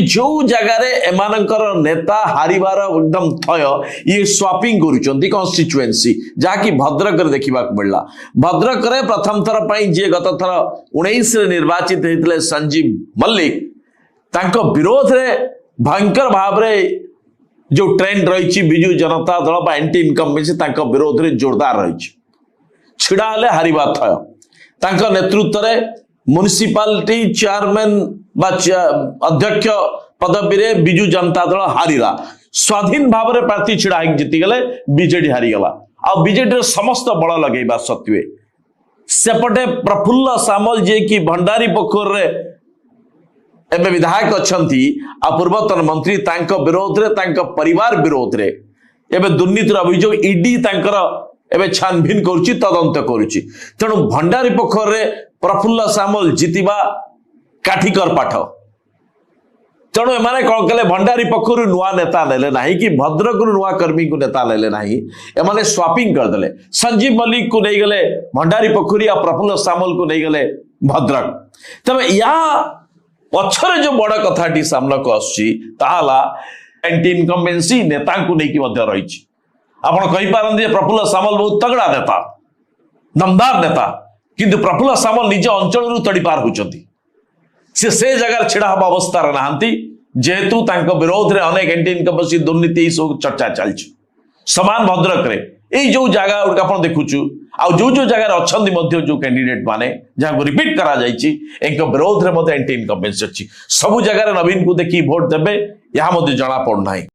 जो जगार एमानकर नेता हारिबार एकदम थय ये स्वापिंग करुचंती कन्स्टिट्युएंसी जहाँकि भद्रक देखा मिलला। भद्रक प्रथम थर पर जी गत थर 19 निर्वाचित होते संजीव मल्लिक तांको विरोध रे भयंकर भाव रे जो ट्रेंड रही विजु जनता दल बा एंटी इनकम्बेंसी तांको विरोध रे जोरदार रही छिड़ा हेले हारिबा थय तांको नेतृत्व रे म्युनिसिपालिटी चेयरमैन बा अध्यक्ष पदवी रे विजु जनता दल हारिला। स्वाधीन भाव रे प्रार्थी छिड़ा जीति गले बीजेडी हारिगला। आ बीजेडी रे समस्त बल लगेबा सत्वे सेपटे प्रफुल्ल सामल जे कि भंडारी पोखर रे एबे विधायक अछंती आ पूर्वतन मंत्री तांको विरोध रे तांको परिवार विरोध रे एबे दुर्नीतिर अभियोग ईडी तांकर एबे छानभिन करुची तदंत करुची। तेणु भंडारी पोखर रे प्रफुल्ल सामल जीतिबा काठिकर पाठ। तेणु एमाने कौन कले भंडारी पोखर नुआ नेता नेले नाही कि भद्रक नुआ कर्मी को नेता नेले नाही एमाने स्वापिंग कर देले। संजीव मल्लिक को नहीं गले भंडारी पोखरी आ प्रफुल्ल सामल को नहीं गले भद्रक। तबे या पछरे जो बड़ कथाटी सामना को आसी ताला एंटी इनकम्बेंसी नेता को लेकिन मध्य रही। आपण कहि पारंदी प्रफुल्ल सामल बहुत तगड़ा नेता दमदार नेता किंतु प्रफुल्ल सामल निज अंचल रु तड़ी पार होचंती से जगह छिड़ा हवा अवस्था नहांती जेहेतु तांको विरोध रे अनेक एंटी इनकम्बेंसी दुर्नीति सब चर्चा चलछि। समान भद्रक रे एई जो जगह उडका आपण देखुछु आ जो जगह अछंदी मध्य जो कैंडिडेट माने जहां को रिपीट करा जायछि एंको विरोध रे मते एंटी इनकम्बेंसी अछि। सब जगह नवीन को देखि वोट देबे या मते जणा पड़ नाही।